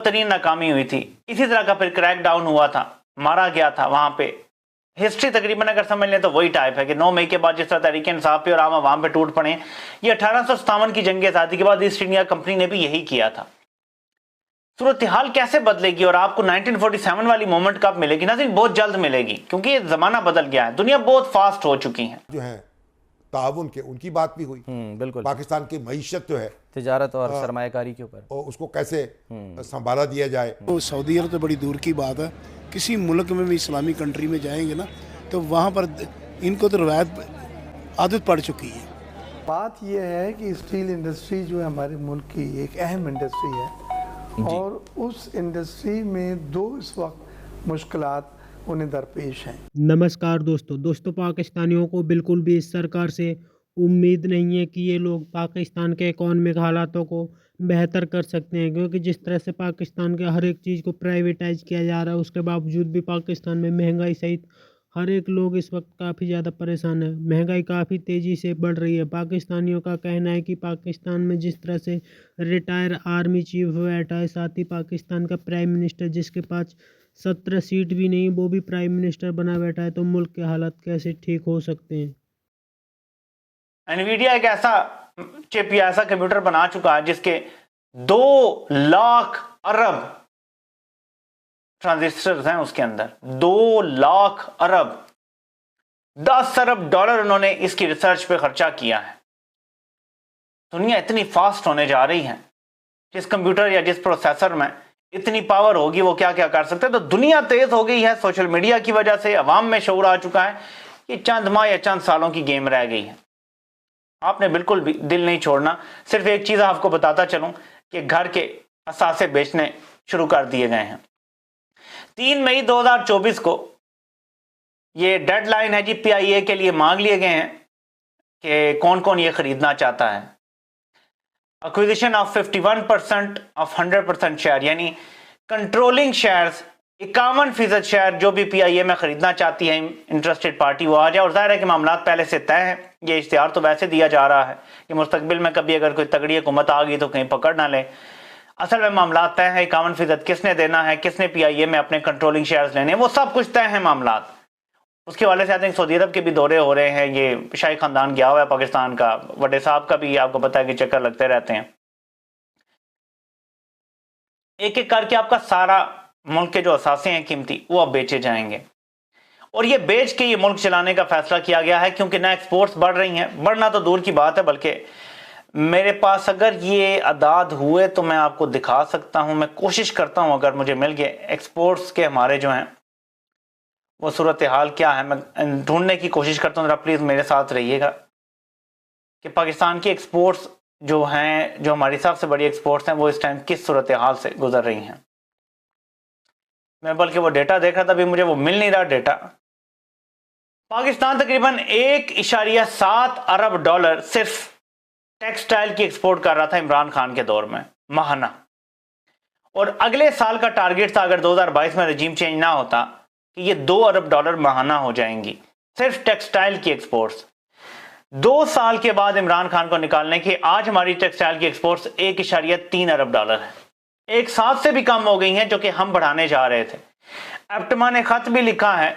तरीन नाकामी हुई थी। इसी तरह का फिर क्रैक डाउन हुआ था, मारा गया था वहां पे। हिस्ट्री तकरीबन अगर समझ लें तो वही टाइप है कि 9 मई के बाद जिस तरह तहरीक इंसाफ पे और आम आवाम पे टूट पड़े, ये 1857 की जंग आज़ादी के बाद ईस्ट इंडिया कंपनी ने भी यही किया था। सूरत हाल कैसे बदलेगी और आपको 1947 वाली मोमेंट कब मिलेगी? नाज़रीन बहुत जल्द मिलेगी, क्योंकि ये जमाना बदल गया है, दुनिया बहुत फास्ट हो चुकी है। जो है ताउन के, उनकी बात भी हुई। बिल्कुल, पाकिस्तान की मईशत जो है तिजारत और सरमायाकारी के ऊपर, और उसको कैसे संभाला दिया जाए। तो सऊदी अरब तो बड़ी दूर की बात है, किसी मुल्क में भी इस्लामी कंट्री में जाएंगे ना तो वहाँ पर इनको तो रवायत आदत पड़ चुकी है। बात यह है कि स्टील इंडस्ट्री जो है हमारे मुल्क की एक अहम इंडस्ट्री है, और उस इंडस्ट्री में दो इस वक्त मुश्किलात उन्हें दरपेश हैं। नमस्कार दोस्तों, पाकिस्तानियों को बिल्कुल भी इस सरकार से उम्मीद नहीं है कि ये लोग पाकिस्तान के इकोनॉमिक हालातों को बेहतर कर सकते हैं, क्योंकि जिस तरह से पाकिस्तान के हर एक चीज़ को प्राइवेटाइज किया जा रहा है, उसके बावजूद भी पाकिस्तान में महंगाई सहित हर एक लोग इस वक्त काफ़ी ज़्यादा परेशान है। महंगाई काफ़ी तेज़ी से बढ़ रही है। पाकिस्तानियों का कहना है कि पाकिस्तान में जिस तरह से रिटायर आर्मी चीफ बैठा है, साथ ही पाकिस्तान का प्राइम मिनिस्टर जिसके पास 17 सीट भी नहीं, वो भी प्राइम मिनिस्टर बना बैठा है, तो मुल्क के हालात कैसे ठीक हो सकते हैं? एनवीडिया एक ऐसा चिप या ऐसा कंप्यूटर बना चुका है जिसके 2 लाख अरब ट्रांजिस्टर्स हैं उसके अंदर। 2 लाख अरब, 10 अरब डॉलर उन्होंने इसकी रिसर्च पे खर्चा किया है। दुनिया इतनी फास्ट होने जा रही है, जिस कंप्यूटर या जिस प्रोसेसर में इतनी पावर होगी वो क्या क्या कर सकते हैं। तो दुनिया तेज हो गई है सोशल मीडिया की वजह से, अवाम में शऊर आ चुका है। ये चंद माह या चंद सालों की गेम रह गई है। आपने बिल्कुल भी दिल नहीं छोड़ना। सिर्फ एक चीज आपको बताता चलूं कि घर के असासे बेचने शुरू कर दिए गए हैं। 3 मई 2024 को ये डेडलाइन है जी, PIA के लिए मांग लिए गए हैं कि कौन कौन ये खरीदना चाहता है। एक्विजिशन ऑफ 51% ऑफ 100% शेयर, यानी कंट्रोलिंग शेयर्स 51% शेयर जो भी PIA में खरीदना चाहती है इंटरेस्टेड पार्टी वो आ जाए। और जाहिर है कि मामला पहले से तय है। ये इश्तिहार तो वैसे दिया जा रहा है कि मुस्तकबिल में कभी अगर कोई तगड़ी हुकूमत आ गई तो कहीं पकड़ ना ले। असल में मामला तय है। 51% किसने देना है, किसने PIA में अपने कंट्रोलिंग शेयर्स लेने, वो सब कुछ तय है मामला। उसके वाले से आई थिंक सऊदी अरब के भी दौरे हो रहे हैं। ये शाही खानदान गया हुआ है पाकिस्तान का, बड़े साहब का भी आपको पता है कि चक्कर लगते रहते हैं। एक एक करके आपका सारा मुल्क के जो असासे हैं कीमती, वो अब बेचे जाएंगे। और ये बेच के ये मुल्क चलाने का फैसला किया गया है, क्योंकि ना एक्सपोर्ट्स बढ़ रही हैं, बढ़ना तो दूर की बात है, बल्कि मेरे पास अगर ये अदाद हुए तो मैं आपको दिखा सकता हूं। मैं कोशिश करता हूं अगर मुझे मिल गए एक्सपोर्ट्स के हमारे जो हैं वो सूरत हाल क्या है, मैं ढूंढने की कोशिश करता हूं। जरा प्लीज़ मेरे साथ रहिएगा कि पाकिस्तान की एक्सपोर्ट्स जो हैं, जो हमारी सबसे बड़ी एक्सपोर्ट्स हैं, वो इस टाइम किस सूरत हाल से गुजर रही हैं। मैं बल्कि वो डेटा देख रहा था, अभी मुझे वो मिल नहीं रहा डेटा। पाकिस्तान तकरीबन 1.7 अरब डॉलर सिर्फ टेक्सटाइल की एक्सपोर्ट कर रहा था इमरान खान के दौर में माहाना। और अगले साल का टारगेट था, अगर 2022 में रजीम चेंज ना होता, कि ये 2 अरब डॉलर माहाना हो जाएंगी सिर्फ टेक्सटाइल की एक्सपोर्ट्स। 2 साल के बाद इमरान खान को निकालने की आज हमारी टेक्सटाइल की एक्सपोर्ट्स 1.3 अरब डॉलर है। एक साथ से भी कम हो गई हैं, जो कि हम बढ़ाने जा रहे थे। एप्टमा ने खत भी लिखा है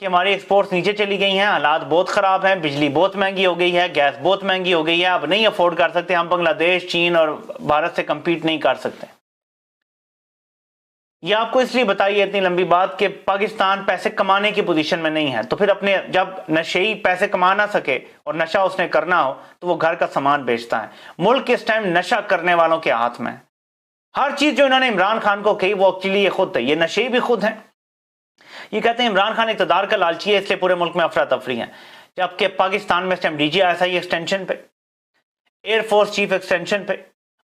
कि हमारी एक्सपोर्ट्स नीचे चली गई हैं, हालात बहुत ख़राब हैं, बिजली बहुत महंगी हो गई है, गैस बहुत महंगी हो गई है, अब नहीं अफोर्ड कर सकते हम, बांग्लादेश, चीन और भारत से कम्पीट नहीं कर सकते। ये आपको इसलिए बताइए इतनी लंबी बात कि पाकिस्तान पैसे कमाने की पोजीशन में नहीं है। तो फिर अपने जब नशेई पैसे कमा ना सके और नशा उसने करना हो तो वो घर का सामान बेचता है। मुल्क इस टाइम नशा करने वालों के हाथ में है। हर चीज जो इन्होंने इमरान खान को कही वो एक्चुअली ये खुद है, ये नशे भी खुद हैं। ये कहते हैं इमरान खान इक़्तिदार का लालची है, इसलिए पूरे मुल्क में अफरा तफरी है। जबकि पाकिस्तान में इस टाइम DGI एक्सटेंशन पे, एयरफोर्स चीफ एक्सटेंशन पे,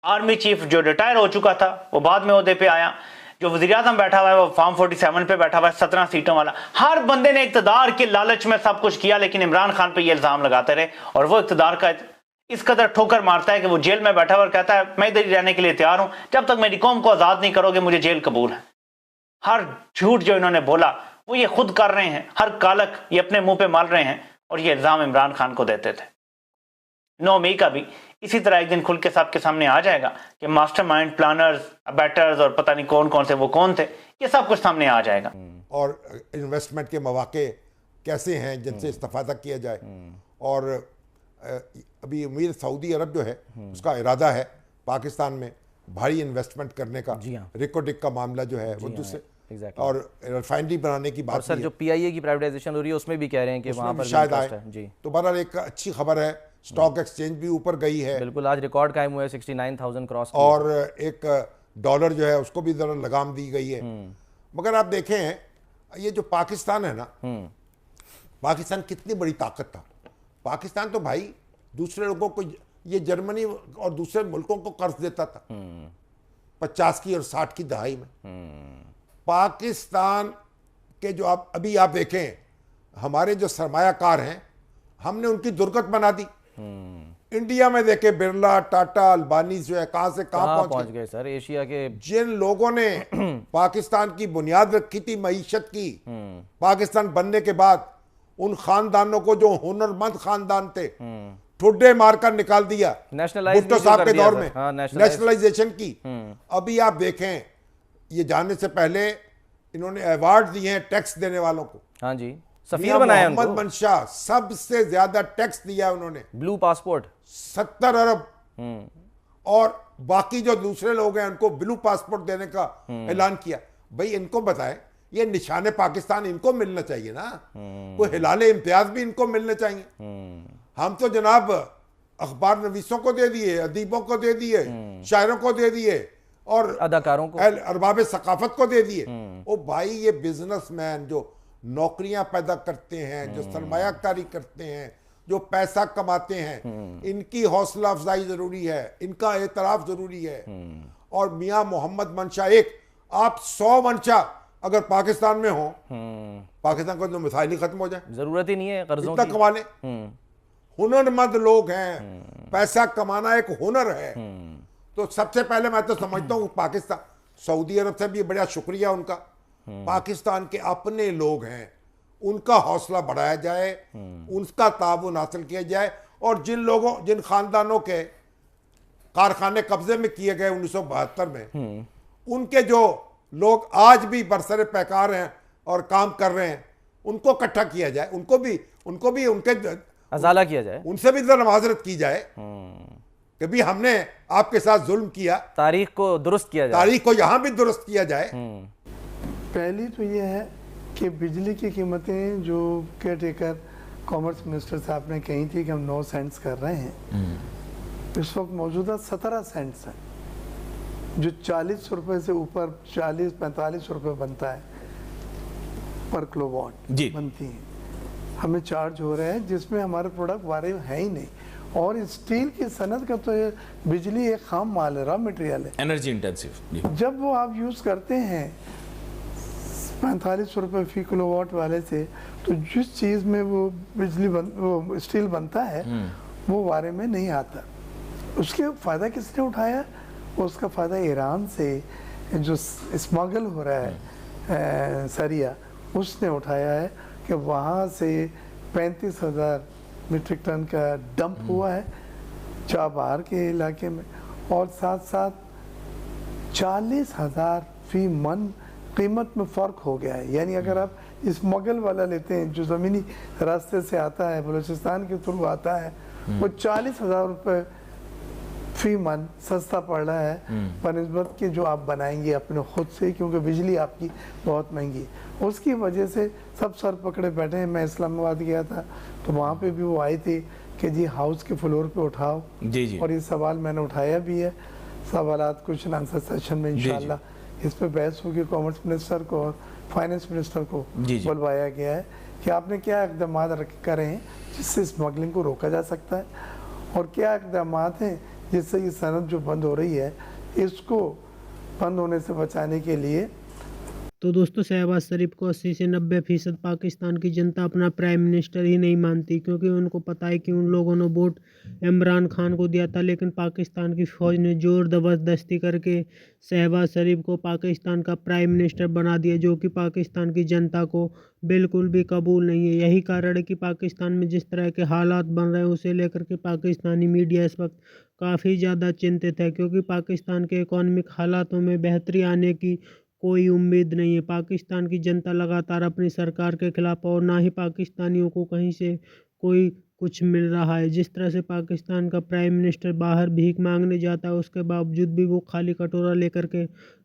आर्मी चीफ जो रिटायर हो चुका था वो बाद में ओहदे पे आया, जो वज़ीर आज़म बैठा हुआ है वो फॉर्म 47 पे बैठा हुआ है, 17 सीटों वाला। हर बंदे ने इक़्तिदार के लालच में सब कुछ किया, लेकिन इमरान खान पे ये इल्ज़ाम लगाते रहे। और वो इक़्तिदार का इस कदर ठोकर मारता है कि वो जेल में बैठा हुआ और कहता है मैं इधर ही रहने के लिए तैयार हूं, जब तक मेरी कौम को आज़ाद नहीं करोगे मुझे जेल कबूल है। हर झूठ जो इन्होंने बोला वो ये खुद कर रहे हैं, हर कालक ये अपने मुंह पे मार रहे हैं और ये इल्ज़ाम इमरान खान को देते थे। 9 मई का भी इसी तरह एक दिन खुल के सबके सामने आ जाएगा कि मास्टरमाइंड, प्लानर्स, बैटर्स और पता नहीं कौन कौन से वो कौन थे, ये सब कुछ सामने आ जाएगा। और इन्वेस्टमेंट के मौके कैसे हैं जिनसे इस्तेफादा किया जाए। और अभी अमीर सऊदी अरब जो है उसका इरादा है पाकिस्तान में भारी इन्वेस्टमेंट करने का। जी हाँ। रिकोडिक का मामला जो है वो दूसरे exactly. और रिफाइनरी बनाने की और बात सर भी जो है, पीआईए की प्राइवेटाइजेशन हो रही है उसमें भी कह रहे हैं कि उसमें वहाँ भी पर शायद इंटरेस्ट आए। है। जी तो बहरहाल एक अच्छी खबर है, स्टॉक एक्सचेंज भी ऊपर गई है बिल्कुल, आज रिकॉर्ड कायम हुआ है, 69,000 क्रॉस। और एक डॉलर जो है उसको भी जरा लगाम दी गई है। मगर आप देखें ये जो पाकिस्तान है ना, पाकिस्तान कितनी बड़ी ताकत था। पाकिस्तान तो भाई दूसरे लोगों को, ये जर्मनी और दूसरे मुल्कों को कर्ज देता था 50 की और 60 की दहाई में। पाकिस्तान के जो आप अभी आप देखें हमारे जो सरमायाकार हैं, हमने उनकी दुर्गत बना दी। इंडिया में देखे बिरला, टाटा, अल्बानी जो है कहां से कहां पहुंच गए सर। एशिया के जिन लोगों ने पाकिस्तान की बुनियाद रखी थी मईशत की, पाकिस्तान बनने के बाद उन खानदानों को जो हुनरमंद खानदान थे ठुड्डे मारकर निकाल दिया नेशनलाइज भुट्टो साहब के दौर में। हाँ, नेशनलाइजेशन की। अभी आप देखें ये जाने से पहले इन्होंने अवार्ड दिए हैं टैक्स देने वालों को। हाँ जी, सफीर बनाया मोहम्मद उनको। मंशा सबसे ज्यादा टैक्स दिया उन्होंने, ब्लू पासपोर्ट 70 अरब। और बाकी जो दूसरे लोग हैं उनको ब्लू पासपोर्ट देने का ऐलान किया। भाई इनको बताएं ये निशाने पाकिस्तान इनको मिलना चाहिए ना, कोई हिलाले इम्तियाज भी इनको मिलने चाहिए। हम तो जनाब अखबार नवीसों को दे दिए, अदीबों को दे दिए, शायरों को दे दिए और अदाकारों को, अरबाब सकाफत को दे दिए। ओ भाई ये बिजनेसमैन जो नौकरियां पैदा करते हैं, जो सरमायाकारी करते हैं, जो पैसा कमाते हैं, इनकी हौसला अफजाई जरूरी है, इनका एतराफ जरूरी है। और मियां मोहम्मद मंशा एक, आप 100 मंशा अगर पाकिस्तान में हो, पाकिस्तान का तो मिसाइल ही खत्म हो जाए, जरूरत ही नहीं है कर्जों इतना की। कमा ले। हुनरमंद लोग हैं, पैसा कमाना एक हुनर है। तो सबसे पहले मैं तो समझता हूँ पाकिस्तान, सऊदी अरब से भी बड़ा शुक्रिया उनका, पाकिस्तान के अपने लोग हैं, उनका हौसला बढ़ाया जाए, उनका ताबून हासिल किया जाए। और जिन खानदानों के कारखाने कब्जे में किए गए 1972 में, उनके जो लोग आज भी बरसरे पैकार हैं और काम कर रहे हैं, उनको इकट्ठा किया जाए, उनको भी उनके अजाला किया जाए, उनसे भी जरा माजरत की जाए कि भी हमने आपके साथ जुल्म किया, तारीख को दुरुस्त किया जाए, तारीख को यहां भी दुरुस्त किया जाए। पहली तो ये है कि बिजली की कीमतें जो केयर टेकर कॉमर्स मिनिस्टर साहब ने कही थी कि हम 9 सेंट्स कर रहे हैं, इस वक्त मौजूदा 17 सेंट्स हैं, जो 40 रुपए से ऊपर 40-45 रुपए बनता है पर किलोवाट बनती है, हमें चार्ज हो रहे हैं, जिसमें हमारे प्रोडक्ट वारे है ही नहीं। और स्टील की सनत का तो ये बिजली एक खाम माल है, रॉ मटेरियल है, एनर्जी इंटेंसिव। जब वो आप यूज़ करते हैं 45 रुपए फी किलोवाट वाले से, तो जिस चीज़ में वो वो स्टील बनता है वो वारे में नहीं आता। उसके फ़ायदा किसने उठाया? उसका फ़ायदा ईरान से जो स्मगल हो रहा है सरिया, उसने उठाया है कि वहाँ से 35,000 मीट्रिक टन का डंप हुआ है चाबहार के इलाके में, और साथ साथ 40,000 फी मन कीमत में फ़र्क हो गया है। यानी अगर आप स्मगल वाला लेते हैं जो ज़मीनी रास्ते से आता है, बलूचिस्तान के थ्रू आता है, वो 40,000 रुपये फी मन सस्ता पड़ रहा है बनस्बत के जो आप बनाएंगे अपने खुद से, क्योंकि बिजली आपकी बहुत महंगी है। उसकी वजह से सब सर पकड़े बैठे हैं। मैं इस्लामाबाद गया था तो वहाँ पे भी वो आए थे कि जी हाउस के फ्लोर पे उठाओ, जी। और ये सवाल मैंने उठाया भी है। सवालात क्वेश्चन आंसर सेशन में इंशाल्लाह इस पर बहस होगी। कॉमर्स मिनिस्टर को और फाइनेंस मिनिस्टर को बुलवाया गया है कि आपने क्या इकदाम करें जिससे स्मगलिंग को रोका जा सकता है, और क्या इकदाम हैं जिससे ये सनद जो बंद हो रही है इसको बंद होने से बचाने के लिए तो दोस्तों शहबाज शरीफ को 80 से 90% पाकिस्तान की जनता अपना प्राइम मिनिस्टर ही नहीं मानती, क्योंकि उनको पता है कि उन लोगों ने वोट इमरान खान को दिया था, लेकिन पाकिस्तान की फ़ौज ने ज़ोर ज़बरदस्ती करके शहबाज शरीफ को पाकिस्तान का प्राइम मिनिस्टर बना दिया, जो कि पाकिस्तान की जनता को बिल्कुल भी कबूल नहीं है। यही कारण है कि पाकिस्तान में जिस तरह के हालात बन रहे हैं उसे लेकर के पाकिस्तानी मीडिया इस वक्त काफ़ी ज़्यादा चिंतित है, क्योंकि पाकिस्तान के इकोनॉमिक हालातों में बेहतरी आने की कोई उम्मीद नहीं है। पाकिस्तान की जनता लगातार अपनी सरकार के खिलाफ, और ना ही पाकिस्तानियों को कहीं से कोई कुछ मिल रहा है। जिस तरह से पाकिस्तान का प्राइम मिनिस्टर बाहर भीख मांगने जाता है, उसके बावजूद भी वो खाली कटोरा लेकर के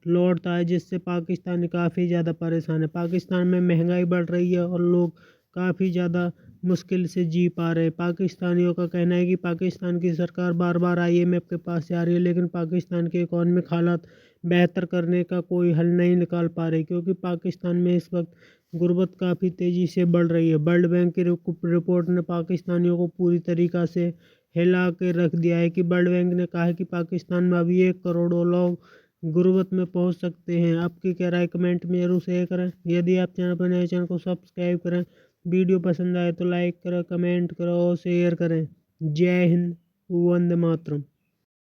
लौटता है, जिससे पाकिस्तानी काफ़ी ज़्यादा परेशान है। पाकिस्तान में महंगाई बढ़ रही है और लोग काफ़ी ज़्यादा मुश्किल से जी पा रहे हैं। पाकिस्तानियों का कहना है कि पाकिस्तान की सरकार बार बार IMF के पास जा रही है, लेकिन पाकिस्तान के इकोनॉमिक हालात बेहतर करने का कोई हल नहीं निकाल पा रही, क्योंकि पाकिस्तान में इस वक्त गुर्बत काफ़ी तेज़ी से बढ़ रही है। वर्ल्ड बैंक की रिपोर्ट ने पाकिस्तानियों को पूरी तरीक़ा से हिला के रख दिया है कि वर्ल्ड बैंक ने कहा है कि पाकिस्तान में अभी 1 करोड़ लोग गुर्बत में पहुंच सकते हैं। आपकी क्या राय कमेंट में जरूर शेयर करें। यदि आप चैनल पर नए, चैनल को सब्सक्राइब करें। वीडियो पसंद आए तो लाइक करें, कमेंट करें और शेयर करें। जय हिंद, वंदे मातरम।